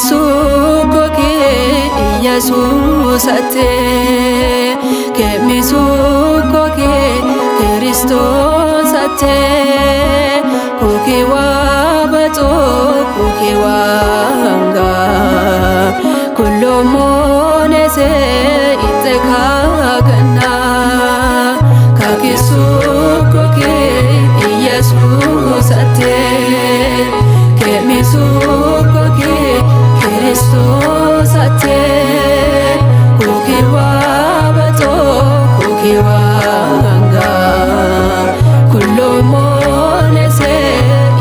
Kakisukoke Yesus ate Kemisukoke Kristos ate Kukiwa bato kukiwa anga Kulomonese itekagana Kakisukoke Yesus ate Kemisukoke Kristos ate Kukiwa bato kukiwa anga Kulomonese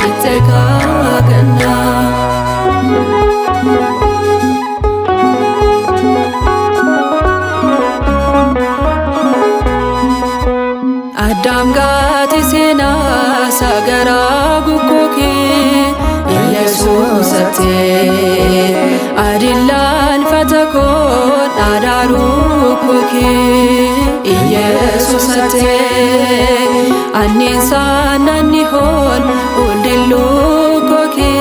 itekagana Adam gati sena sagara gukuki Yesus ate Adillan fatakon adaru kuki Yesus ate Anisan anihon udilu kuki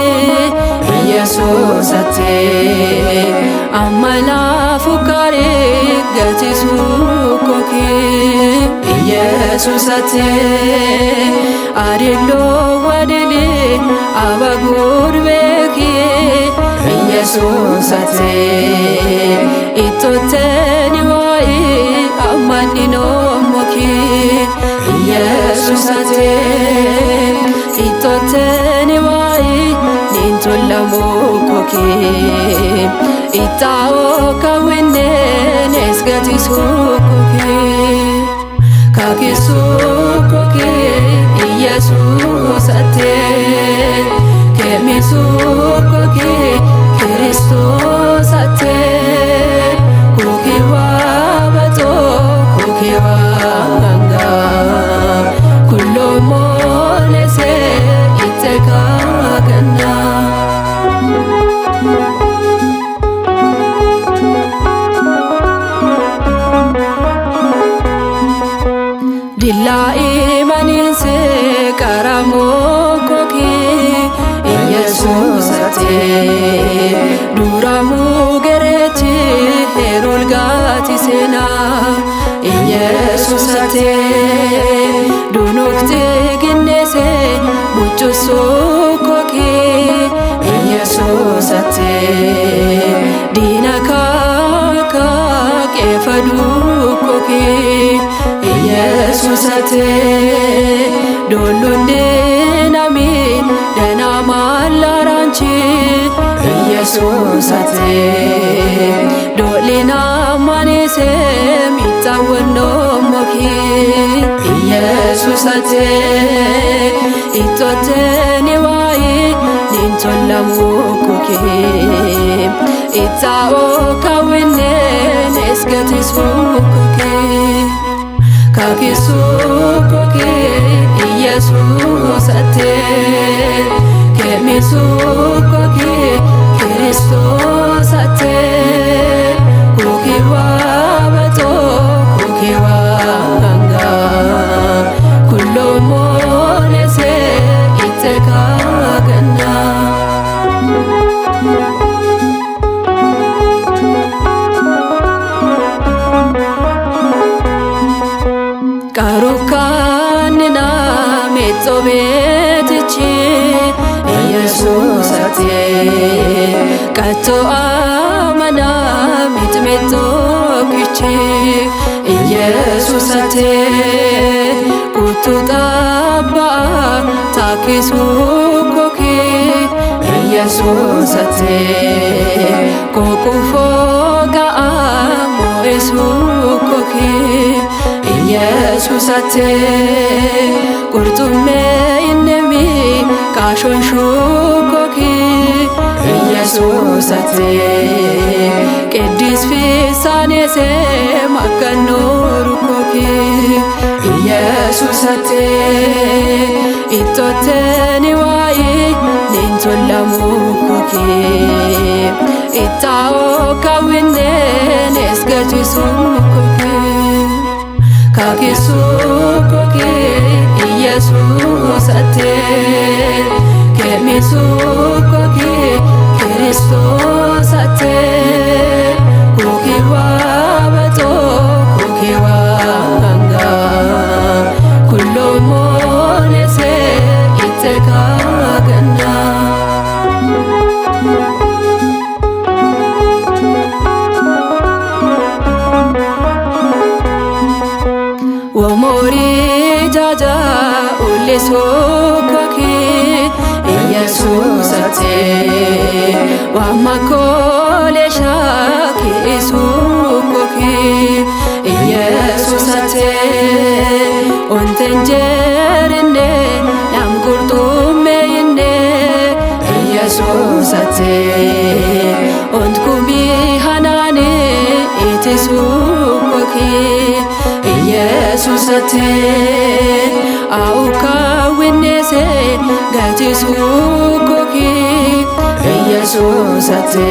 Yesus ate Amala fukare gatisu kuki Yesus ate Adillo wadili abagur beki Yesus ate Itoteni wai amani no moki Yesus ate Itoteni wai nintola mokoki Itao kawine nesgati sukoki Kakisukoke Yesus ate Kemisukoke Kristos ate Kukiwa bato kukiwa anga Kulomonese itekagana Dilla imaninse karamo koki Yesus ate Duramu gereti herol gati sena Yesus ate Dunukte ginnese muchuso koki Yesus ate Dinakaka kefadu koki Yesus ate Dolunde nami dana malaranchi Yesus ate Dolina manise mitawano moki Yesus ate Itote niwai nintola mukoki Itao kawine nesgati sukoki Kakisukoke Yesus ate Kemisukoke Kristos ate Kukiwa bato kukiwa anga Kulomonese itekagana Karukanina metobetichi Yesus ate Kato amana mitmetokichi Yesus ate Kututaba takisukoki Yesus ate Kokufoga amo esukoki Yesus ate Kurtume inemi kashon shukoki Yesus ate Kedis fisanese makanoru koki Yesus ate Itoteni wai nintola mukoki Itao kawine nesgati sukoki Kakisukoke Yesus ate Kemisukoke Kristos ate kukiwa bato kukiwa anga kullo monese iteka gana Wamori jaja uleso koki Yesus ate wamakole shaki isukoki Yesus ate ontenjerine namkurtume ine Yesus ate ontkumi hanane itisukoki Yesus ate auka winnese gatisukoki Yesus ate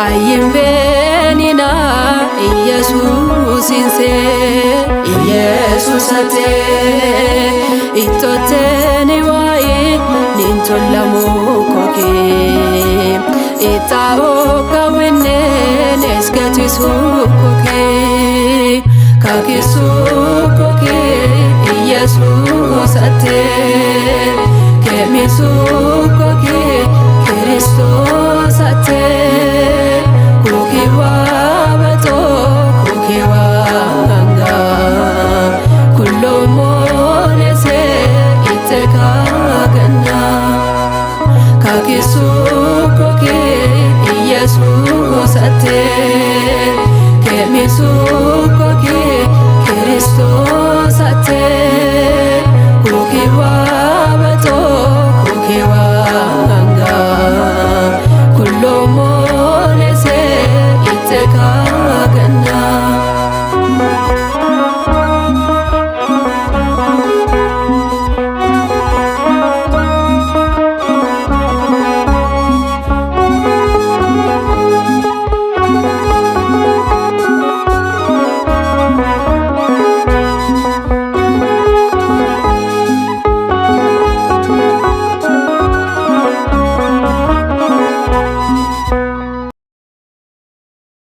ayimbenina Yesus inse Yesus ate itoteni wai nintolamukoki itaoka winnenes gatisukoki kakisukoki Yesus ate kemisukoki Kristos